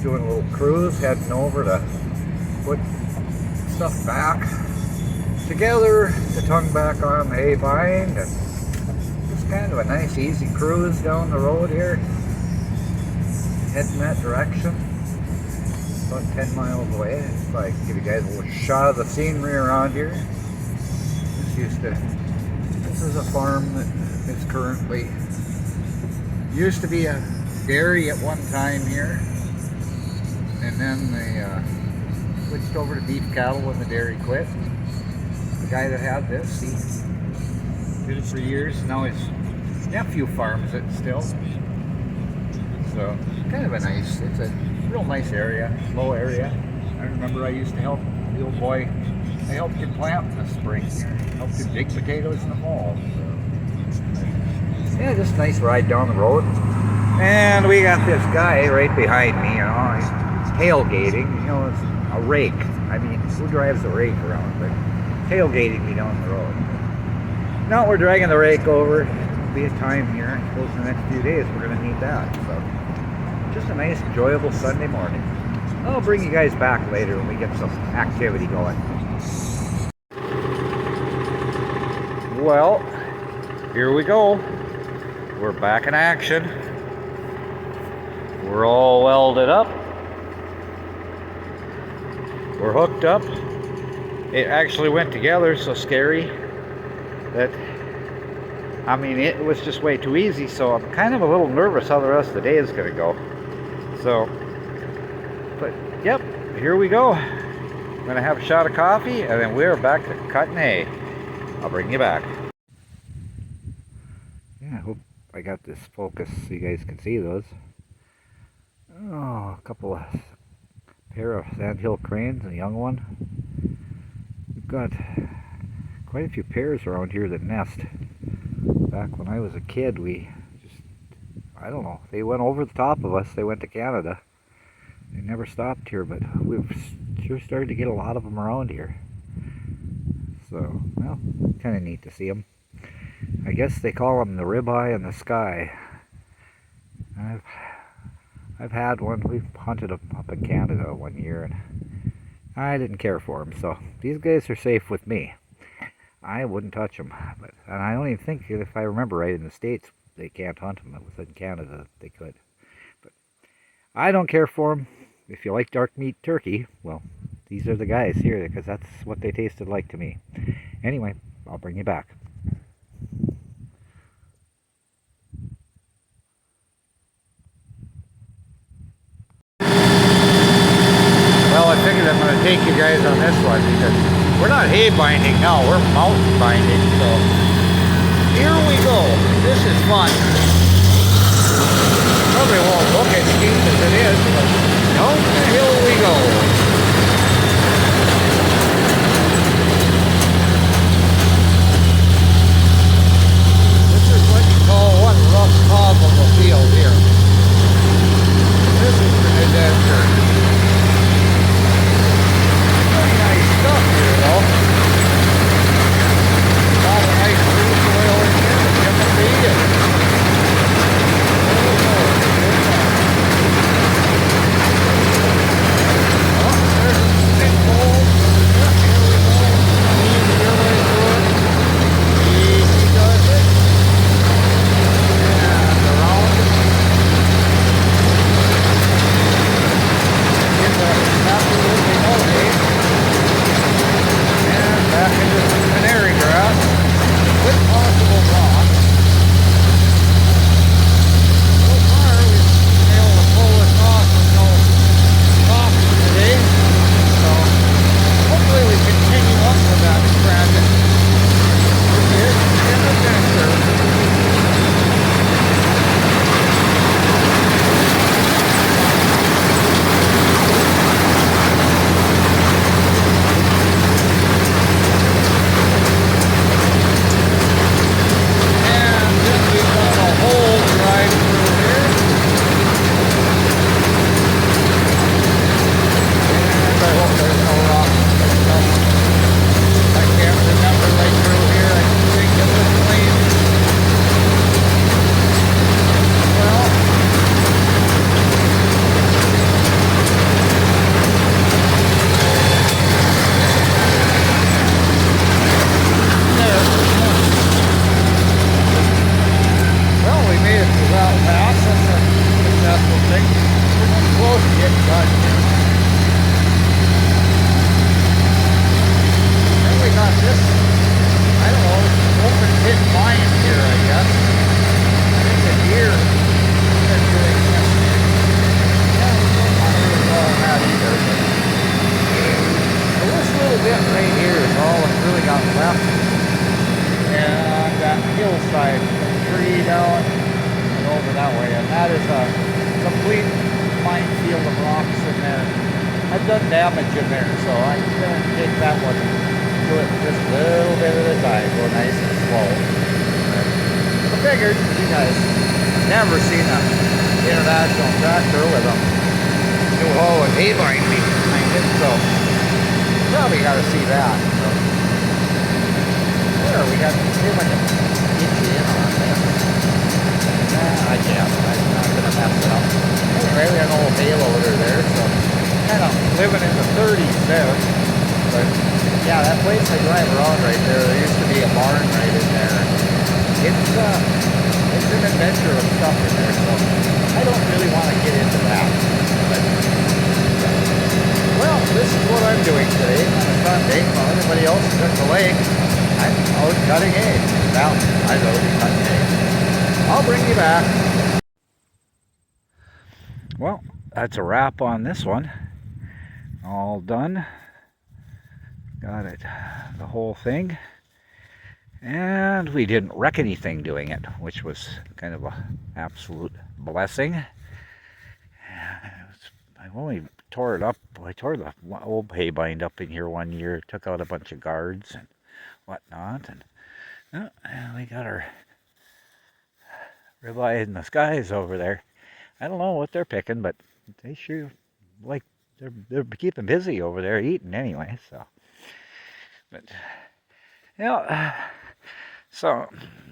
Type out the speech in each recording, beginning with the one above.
doing a little cruise, heading over to put stuff back together, the tongue back on the hay bind, and just kind of a nice easy cruise down the road here, heading that direction, about 10 miles away. It's like, give you guys a little shot of the scenery around here. This is a farm that is currently, used to be a dairy at one time here, and then they switched over to beef cattle when the dairy quit. The guy that had this, he did it for years. Now his nephew farms it still. So kind of a nice, it's a real nice area, low area. I remember I used to help the old boy. I helped him plant in the spring here. Helped him dig potatoes in the fall. So, yeah, just a nice ride down the road. And we got this guy right behind me, you know, he's tailgating, you know, it's a rake. I mean, who drives a rake around? But tailgating me down the road. Now we're dragging the rake over. It'll be a time here. I suppose in the next few days we're going to need that. So, just a nice, enjoyable Sunday morning. I'll bring you guys back later when we get some activity going. Well, here we go. We're back in action. We're all welded up. We're hooked up. It actually went together, so scary that, I mean, it was just way too easy, so I'm kind of a little nervous how the rest of the day is going to go. So, but yep, here we go. I'm going to have a shot of coffee, and then we're back to cutting hay. I'll bring you back. Yeah, I hope I got this focus so you guys can see those. Oh, a pair of sandhill cranes, a young one. We've got quite a few pairs around here that nest. Back when I was a kid, we just, I don't know, they went over the top of us. They went to Canada. They never stopped here, but we've sure started to get a lot of them around here. So, well, kind of neat to see them. I guess they call them the ribeye in the sky. I've had one. We've hunted them up in Canada one year, and I didn't care for them. So these guys are safe with me. I wouldn't touch them. And I don't even think, if I remember right, in the States they can't hunt them. It was in Canada that they could. But I don't care for them. If you like dark meat turkey, well, these are the guys here, because that's what they tasted like to me. Anyway, I'll bring you back. Well, I figured I'm going to take you guys on this one, because we're not hay binding now, we're mountain binding. So here we go. This is fun. Probably won't look as steep as it is, but down the hill we go. This is what you call one rough top of a field here. This is the desert. Very nice stuff here, though. A lot of nice fruit oil in here that you can eat it. is a complete minefield of rocks in there. I've done damage in there, so I'm going to take that one and do it just a little bit at a time, go nice and slow. I figured, you guys never seen an international tractor with a new hoe and hay behind it, so probably got to see that. So. There, we got too much itchy in on there. I guess I'm not going to mess it up. Anyway, we got an old hay loader there, so kind of living in the 30s there. But yeah, that place I drive around right there used to be a barn right in there. It's an adventure of stuff in there, so I don't really want to get into that. But, well, this is what I'm doing today on a Sunday. While anybody else is at the lake, I'm out cutting hay. Well, I will be cutting hay. I'll bring you back. Well, that's a wrap on this one. All done. Got it, the whole thing. And we didn't wreck anything doing it, which was kind of an absolute blessing. I only tore it up. I tore the old hay bind up in here one year, took out a bunch of guards and whatnot, and we got our ribeye in the skies over there. I don't know what they're picking, but they sure like they're keeping busy over there eating anyway. So, but so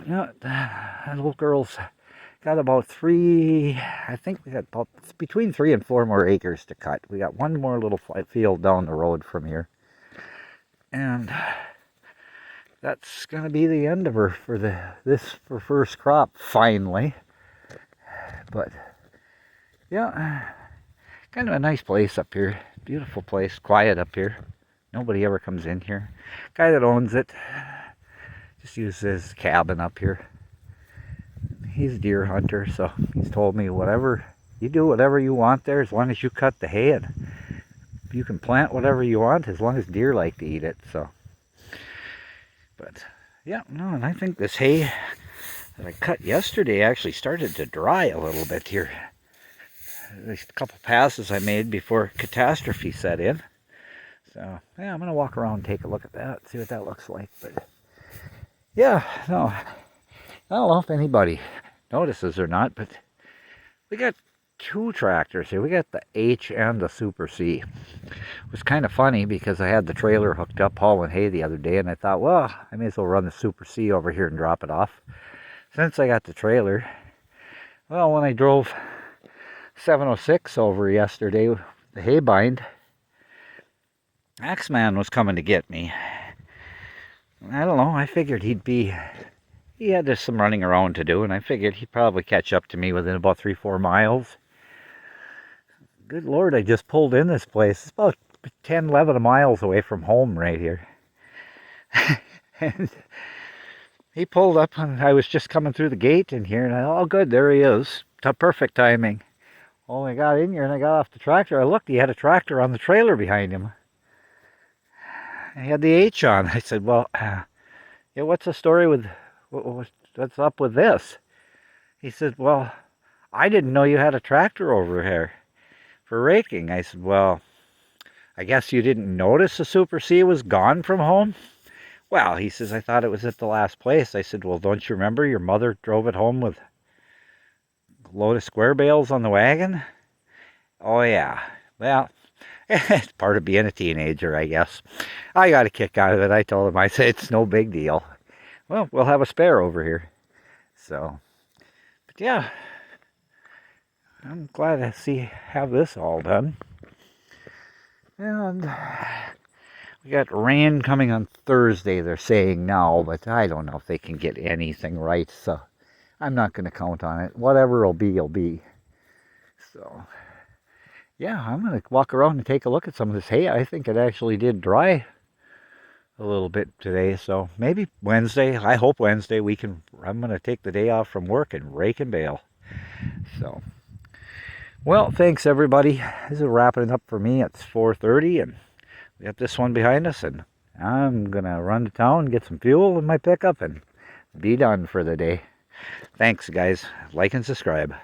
the little girls got about I think we got about between 3 and 4 more acres to cut. We got one more little field down the road from here, and that's gonna be the end of her for this first crop finally. But yeah, kind of a nice place up here. Beautiful place, quiet up here. Nobody ever comes in here. Guy that owns it just uses his cabin up here. He's a deer hunter, so he's told me whatever you do, whatever you want there, as long as you cut the hay, and you can plant whatever you want as long as deer like to eat it. So, but yeah, no, and I think this hay that I cut yesterday actually started to dry a little bit here. There's a couple passes I made before catastrophe set in. So yeah, I'm gonna walk around and take a look at that, see what that looks like. But yeah, no, I don't know if anybody notices or not, but we got 2 tractors here. We got the H and the Super C. It was kind of funny because I had the trailer hooked up hauling hay the other day, and I thought, well, I may as well run the Super C over here and drop it off. Since I got the trailer, well, when I drove 706 over yesterday, the hay bind, Axeman was coming to get me. I don't know, I figured he had just some running around to do, and I figured he'd probably catch up to me within about 3-4 miles. Good Lord, I just pulled in this place. It's about 10-11 miles away from home right here. And he pulled up, and I was just coming through the gate in here, and oh good, there he is. Perfect timing. When I got in here and I got off the tractor, I looked, he had a tractor on the trailer behind him. He had the H on. I said, well, yeah, what's the story with, what's up with this? He said, well, I didn't know you had a tractor over here for raking. I said, well, I guess you didn't notice the Super C was gone from home? Well, he says, I thought it was at the last place. I said, well, don't you remember your mother drove it home with a load of square bales on the wagon? Oh, yeah. Well, it's part of being a teenager, I guess. I got a kick out of it. I told him, I said, it's no big deal. Well, we'll have a spare over here. So, but yeah, I'm glad to have this all done. And we got rain coming on Thursday, they're saying now, but I don't know if they can get anything right, so I'm not going to count on it. Whatever it'll be. So, yeah, I'm going to walk around and take a look at some of this hay. I think it actually did dry a little bit today, so maybe Wednesday, I hope Wednesday, I'm going to take the day off from work and rake and bale. So, well, thanks everybody. This is wrapping up for me. It's 4:30 and we got this one behind us, and I'm going to run to town, get some fuel in my pickup, and be done for the day. Thanks, guys. Like and subscribe.